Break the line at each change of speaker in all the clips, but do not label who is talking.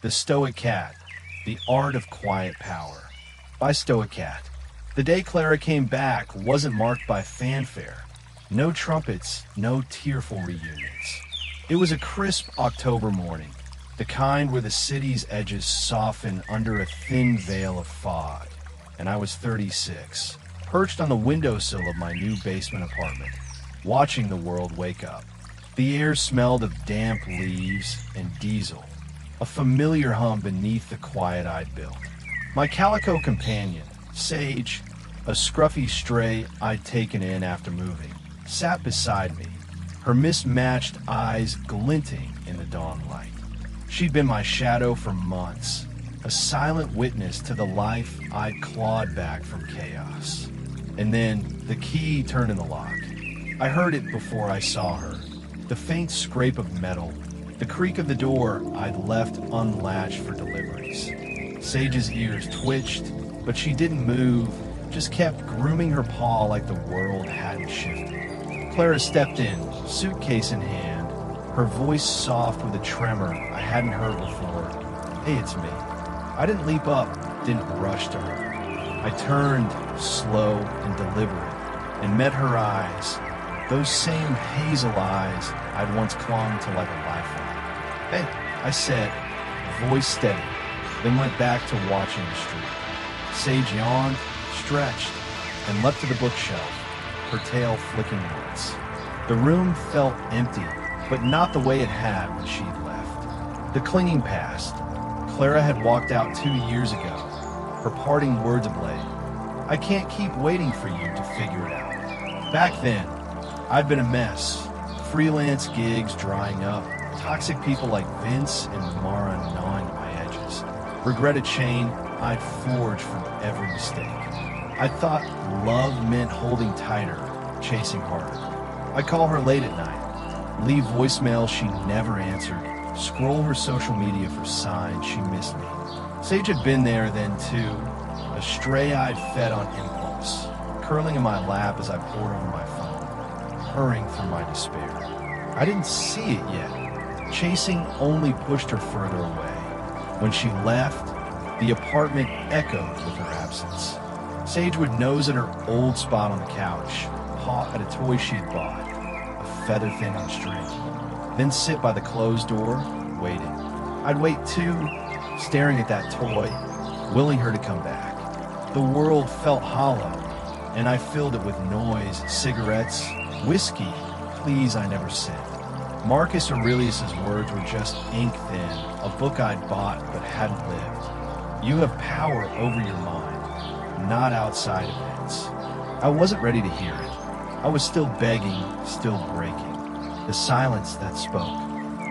The Stoiccat, The Art of Quiet Power, by Stoiccat. The day Clara came back wasn't marked by fanfare. No trumpets, no tearful reunions. It was a crisp October morning, the kind where the city's edges soften under a thin veil of fog. And I was 36, perched on the windowsill of my new basement apartment, watching the world wake up. The air smelled of damp leaves and diesel, a familiar hum beneath the quiet-eyed build. My calico companion, Sage, a scruffy stray I'd taken in after moving, sat beside me, her mismatched eyes glinting in the dawn light. She'd been my shadow for months, a silent witness to the life I'd clawed back from chaos. And then the key turned in the lock. I heard it before I saw her, the faint scrape of metal, the creak of the door I'd left unlatched for deliveries. Sage's ears twitched, but she didn't move, just kept grooming her paw like the world hadn't shifted. Clara stepped in, suitcase in hand, her voice soft with a tremor I hadn't heard before. "Hey, it's me." I didn't leap up, didn't rush to her. I turned, slow and deliberate, and met her eyes, those same hazel eyes I'd once clung to like a lifeline. "Hey," I said, voice steady, then went back to watching the street. Sage yawned, stretched, and leapt to the bookshelf, her tail flicking once. The room felt empty, but not the way it had when she'd left. The clinging passed. Clara had walked out 2 years ago, her parting words ablaze. "I can't keep waiting for you to figure it out." Back then, I'd been a mess. Freelance gigs drying up, toxic people like Vince and Mara gnawing at my edges. Regret a chain I'd forged from every mistake. I thought love meant holding tighter, chasing harder. I'd call her late at night, leave voicemail she never answered, scroll her social media for signs she missed me. Sage had been there then too, a stray I'd fed on impulse, curling in my lap as I pored over my phone, hurrying through my despair. I didn't see it yet. Chasing only pushed her further away. When she left, the apartment echoed with her absence. Sage would nose at her old spot on the couch, paw at a toy she'd bought, a feather thing on a string, then sit by the closed door, waiting. I'd wait too, staring at that toy, willing her to come back. The world felt hollow, and I filled it with noise, cigarettes, whiskey, pleas I never sent. Marcus Aurelius's words were just ink thin, a book I'd bought but hadn't lived. You have power over your mind, not outside events. I wasn't ready to hear it. I was still begging, still breaking. The silence that spoke.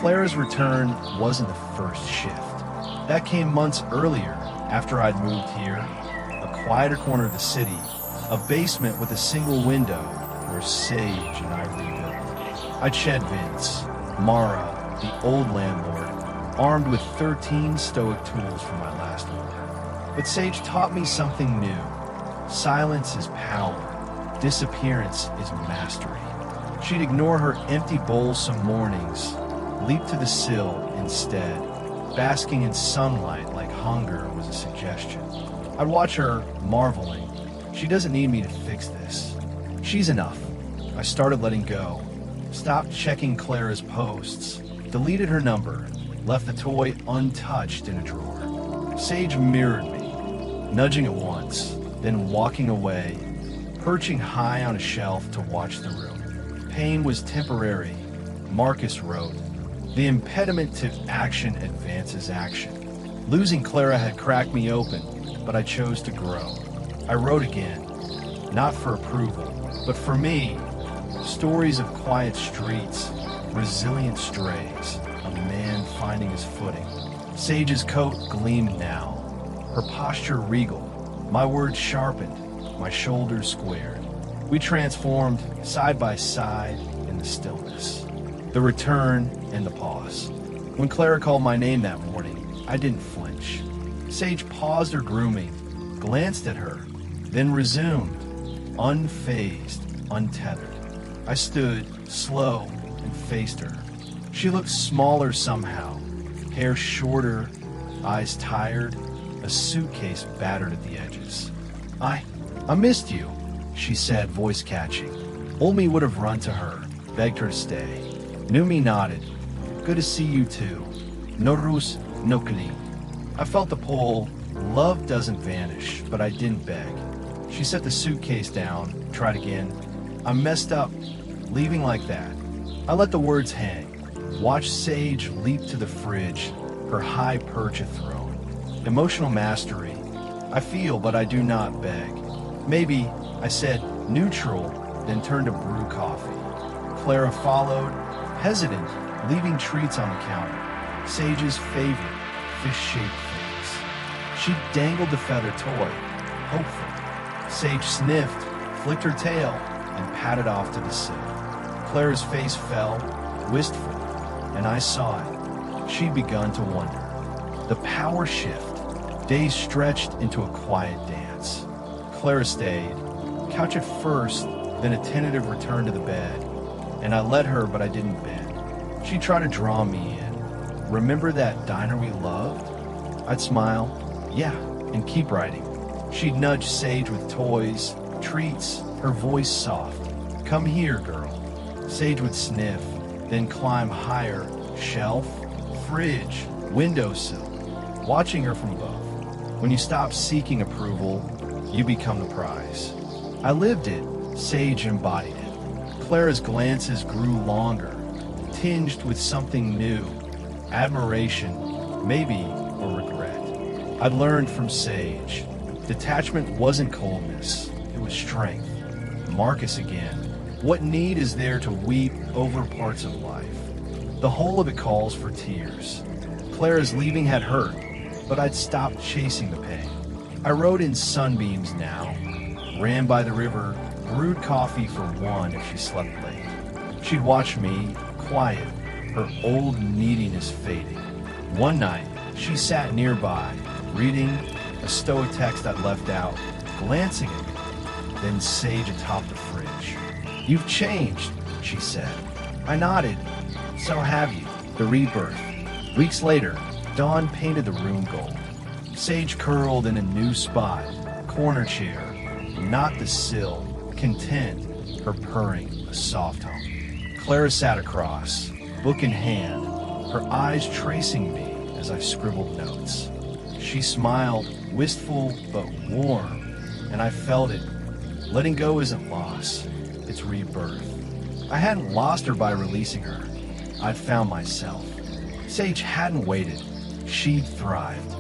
Clara's return wasn't the first shift. That came months earlier, after I'd moved here, a quieter corner of the city, a basement with a single window where Sage and I rebuilt. I'd shed Vince, Mara, the old landlord, armed with 13 Stoic tools from my last war. But Sage taught me something new. Silence is power. Disappearance is mastery. She'd ignore her empty bowl some mornings, leap to the sill instead, basking in sunlight like hunger was a suggestion. I'd watch her, marveling. She doesn't need me to fix this. She's enough. I started letting go, stopped checking Clara's posts, deleted her number, left the toy untouched in a drawer. Sage mirrored me, nudging it once, then walking away, perching high on a shelf to watch the room. Pain was temporary, Marcus wrote. The impediment to action advances action. Losing Clara had cracked me open, but I chose to grow. I wrote again, not for approval, but for me. Stories of quiet streets, resilient strays, a man finding his footing. Sage's coat gleamed now, her posture regal, my words sharpened, my shoulders squared. We transformed side by side in the stillness. The return and the pause. When Clara called my name that morning, I didn't flinch. Sage paused her grooming, glanced at her, then resumed, unfazed, untethered. I stood, slow, and faced her. She looked smaller somehow, hair shorter, eyes tired, a suitcase battered at the edges. I missed you, she said, voice catching. Olmi would have run to her, begged her to stay. Numi nodded. Good to see you too. No rus, no clean. I felt the pull. Love doesn't vanish, but I didn't beg. She set the suitcase down, tried again. I messed up, leaving like that. I let the words hang. Watched Sage leap to the fridge, her high perch a throne. Emotional mastery. I feel, but I do not beg. Maybe, I said, neutral, then turned to brew coffee. Clara followed, hesitant, leaving treats on the counter. Sage's favorite, fish-shaped things. She dangled the feather toy, hopeful. Sage sniffed, flicked her tail, and patted off to the sill. Clara's face fell, wistful, and I saw it. She'd begun to wonder. The power shift. Days stretched into a quiet dance. Clara stayed, couch at first, then a tentative return to the bed. And I let her, but I didn't bend. She tried to draw me in. Remember that diner we loved? I'd smile, yeah, and keep writing. She'd nudge Sage with toys, treats, her voice soft. Come here, girl. Sage would sniff, then climb higher, shelf, fridge, windowsill, watching her from above. When you stop seeking approval, you become the prize. I lived it, Sage embodied it. Clara's glances grew longer, tinged with something new, admiration, maybe a regret. I'd learned from Sage. Detachment wasn't coldness, it was strength. Marcus again. What need is there to weep over parts of life? The whole of it calls for tears. Clara's leaving had hurt, but I'd stopped chasing the pain. I rode in sunbeams now, ran by the river, brewed coffee for one if she slept late. She'd watch me, quiet, her old neediness fading. One night, she sat nearby, reading a Stoic text I'd left out, glancing at me, then Sage atop the fridge. You've changed, she said. I nodded. So have you. The rebirth. Weeks later, dawn painted the room gold. Sage curled in a new spot, corner chair, not the sill, content, her purring a soft hum. Clara sat across, book in hand, her eyes tracing me as I scribbled notes. She smiled, wistful but warm, and I felt it. Letting go isn't loss, it's rebirth. I hadn't lost her by releasing her. I'd found myself. Sage hadn't waited. She'd thrived.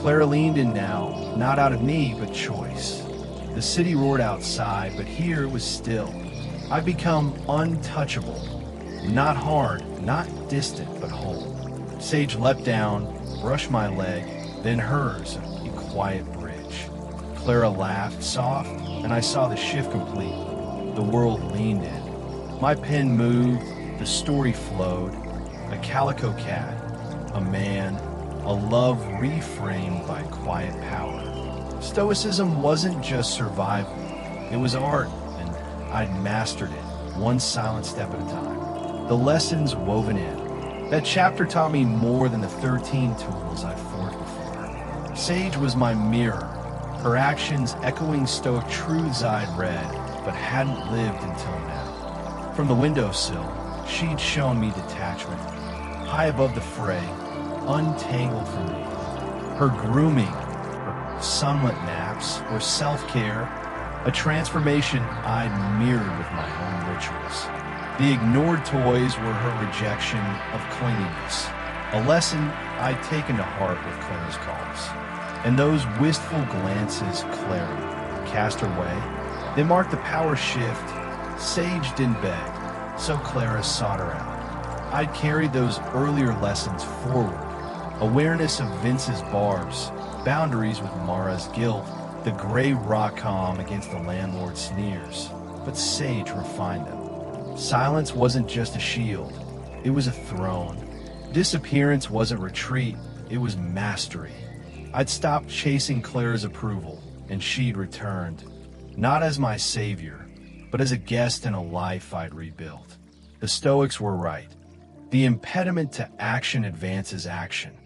Clara leaned in now, not out of need, but choice. The city roared outside, but here it was still. I'd become untouchable. Not hard, not distant, but whole. Sage leapt down, brushed my leg, then hers, a quiet bridge. Clara laughed, soft, and I saw the shift complete. The world leaned in. My pen moved, the story flowed. A calico cat, a man, a love reframed by quiet power. Stoicism wasn't just survival, it was art, and I'd mastered it, one silent step at a time. The lessons woven in. That chapter taught me more than the 13 tools I'd forged before. Sage was my mirror, her actions echoing Stoic truths I'd read, but hadn't lived until now. From the windowsill, she'd shown me detachment, high above the fray, untangled from me. Her grooming, her sunlit naps, or self-care, a transformation I'd mirrored with my own rituals. The ignored toys were her rejection of clinginess, a lesson I'd taken to heart with Clara's calls. And those wistful glances Clara cast her way, they marked the power shift. Sage didn't beg, so Clara sought her out. I'd carried those earlier lessons forward. Awareness of Vince's barbs, boundaries with Mara's guilt, the gray rock calm against the landlord's sneers. But Sage refined them. Silence wasn't just a shield, it was a throne. Disappearance wasn't retreat, it was mastery. I'd stopped chasing Clara's approval, and she'd returned, not as my savior, but as a guest in a life I'd rebuilt. The Stoics were right. The impediment to action advances action.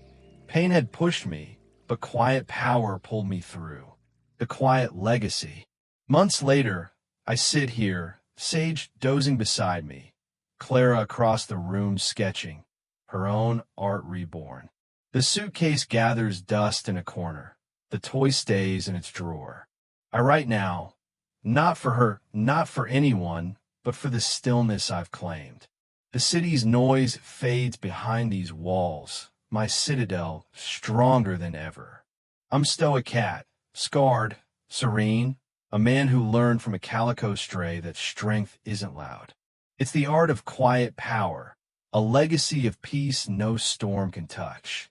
Pain had pushed me, but quiet power pulled me through. The quiet legacy. Months later, I sit here, Sage dozing beside me, Clara across the room sketching, her own art reborn. The suitcase gathers dust in a corner. The toy stays in its drawer. I write now, not for her, not for anyone, but for the stillness I've claimed. The city's noise fades behind these walls, my citadel stronger than ever. I'm stoiccat, scarred, serene, a man who learned from a calico stray that strength isn't loud. It's the art of quiet power, a legacy of peace no storm can touch.